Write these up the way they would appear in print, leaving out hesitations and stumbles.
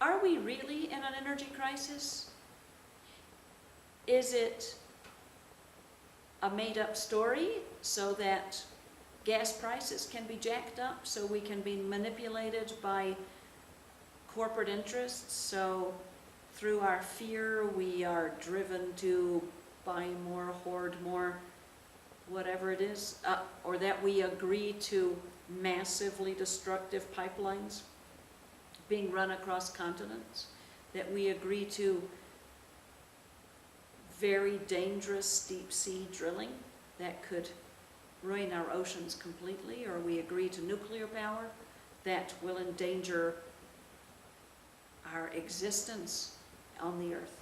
Are we really in an energy crisis? Is it a made-up story so that gas prices can be jacked up, so we can be manipulated by corporate interests, so through our fear we are driven to buy more, hoard more, whatever it is, or that we agree to massively destructive pipelines being run across continents, that we agree to very dangerous deep sea drilling that could ruin our oceans completely, or we agree to nuclear power that will endanger our existence on the earth.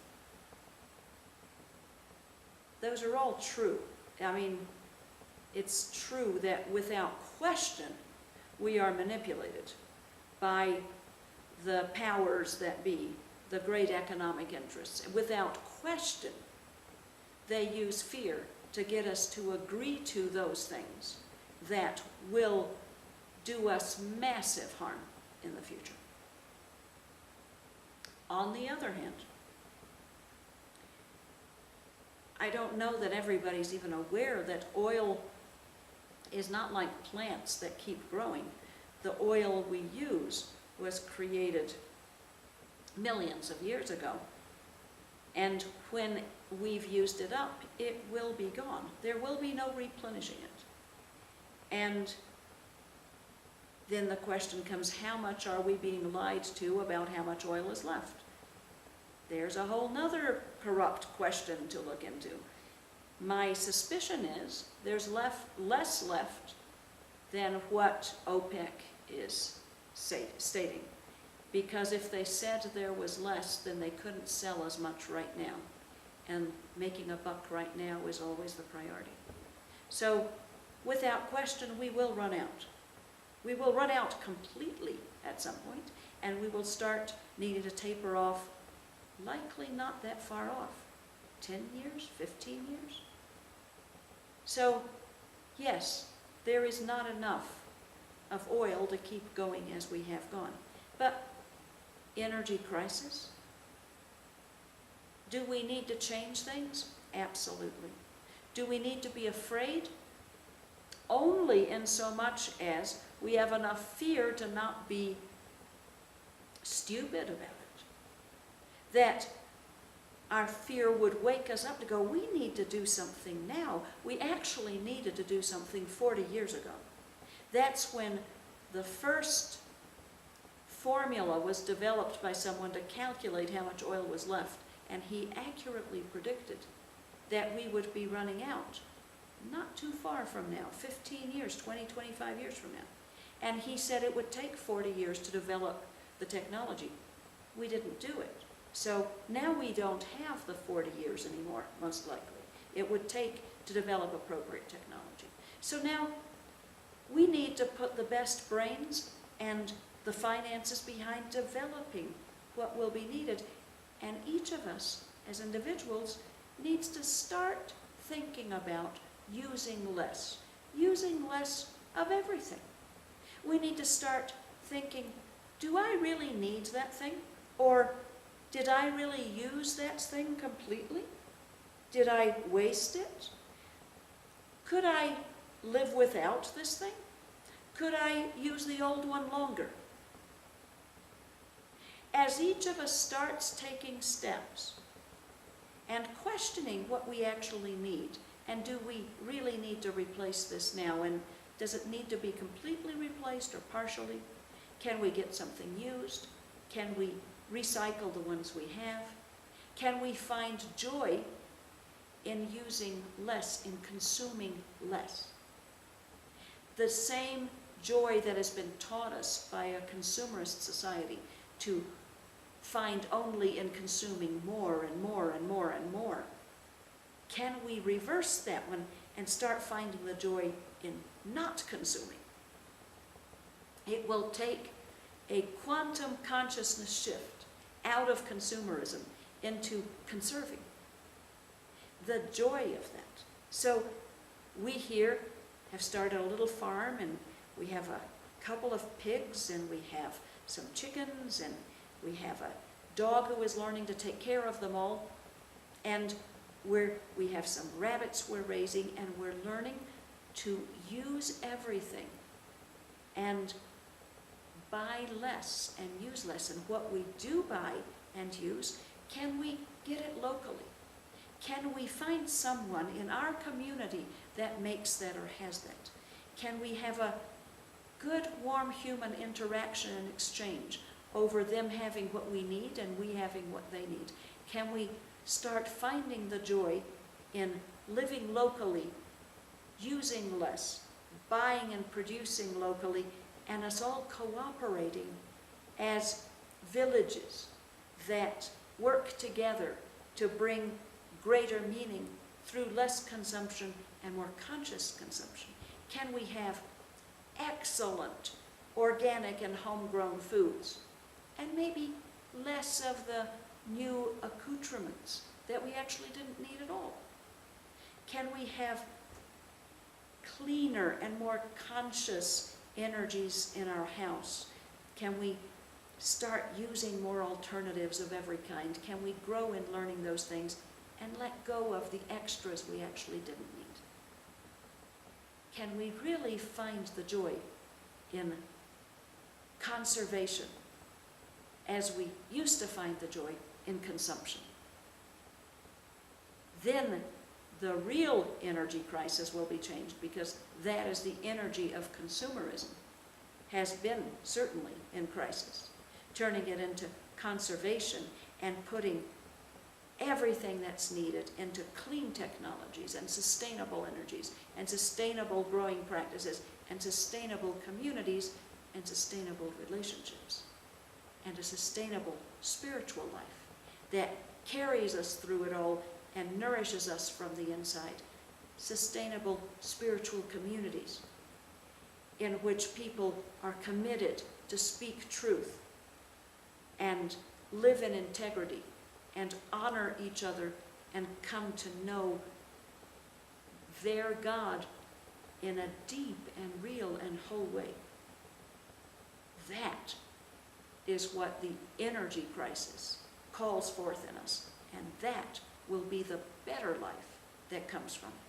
Those are all true. I mean, it's true that without question we are manipulated by the powers that be, the great economic interests. Without question, they use fear to get us to agree to those things that will do us massive harm in the future. On the other hand, I don't know that everybody's even aware that oil is not like plants that keep growing. The oil we use was created millions of years ago, and when we've used it up, it will be gone. There will be no replenishing it. And then the question comes, how much are we being lied to about how much oil is left? There's a whole nother corrupt question to look into. My suspicion is there's less left than what OPEC is stating. Because if they said there was less, then they couldn't sell as much right now. And making a buck right now is always the priority. So, without question, we will run out. We will run out completely at some point, and we will start needing to taper off, likely not that far off. 10 years, 15 years? So, yes, there is not enough of oil to keep going as we have gone. But energy crisis? Do we need to change things? Absolutely. Do we need to be afraid? Only in so much as we have enough fear to not be stupid about it. That our fear would wake us up to go, we need to do something now. We actually needed to do something 40 years ago. That's when the first formula was developed by someone to calculate how much oil was left, and he accurately predicted that we would be running out not too far from now, 15 years, 20, 25 years from now. And he said it would take 40 years to develop the technology. We didn't do it. So now we don't have the 40 years anymore, most likely. It would take to develop appropriate technology. So now we need to put the best brains and the finances behind developing what will be needed. And each of us, as individuals, needs to start thinking about using less of everything. We need to start thinking, do I really need that thing? Or did I really use that thing completely? Did I waste it? Could I live without this thing? Could I use the old one longer? As each of us starts taking steps and questioning what we actually need, and do we really need to replace this now, and does it need to be completely replaced or partially? Can we get something used? Can we recycle the ones we have? Can we find joy in using less, in consuming less? The same joy that has been taught us by a consumerist society to find only in consuming more and more and more and more. Can we reverse that one and start finding the joy in not consuming? It will take a quantum consciousness shift out of consumerism into conserving. The joy of that. So we here have started a little farm, and we have a couple of pigs, and we have some chickens, and We have a dog who is learning to take care of them all. And we have some rabbits we're raising, and we're learning to use everything and buy less and use less. And what we do buy and use, can we get it locally? Can we find someone in our community that makes that or has that? Can we have a good, warm human interaction and exchange over them having what we need and we having what they need? Can we start finding the joy in living locally, using less, buying and producing locally, and us all cooperating as villages that work together to bring greater meaning through less consumption and more conscious consumption? Can we have excellent organic and homegrown foods, and maybe less of the new accoutrements that we actually didn't need at all? Can we have cleaner and more conscious energies in our house? Can we start using more alternatives of every kind? Can we grow in learning those things and let go of the extras we actually didn't need? Can we really find the joy in conservation as we used to find the joy in consumption? Then the real energy crisis will be changed, because that is the energy of consumerism, has been certainly in crisis, turning it into conservation and putting everything that's needed into clean technologies and sustainable energies and sustainable growing practices and sustainable communities and sustainable relationships and a sustainable spiritual life that carries us through it all and nourishes us from the inside. Sustainable spiritual communities in which people are committed to speak truth and live in integrity and honor each other and come to know their God in a deep and real and whole way. That is what the energy crisis calls forth in us, and that will be the better life that comes from it.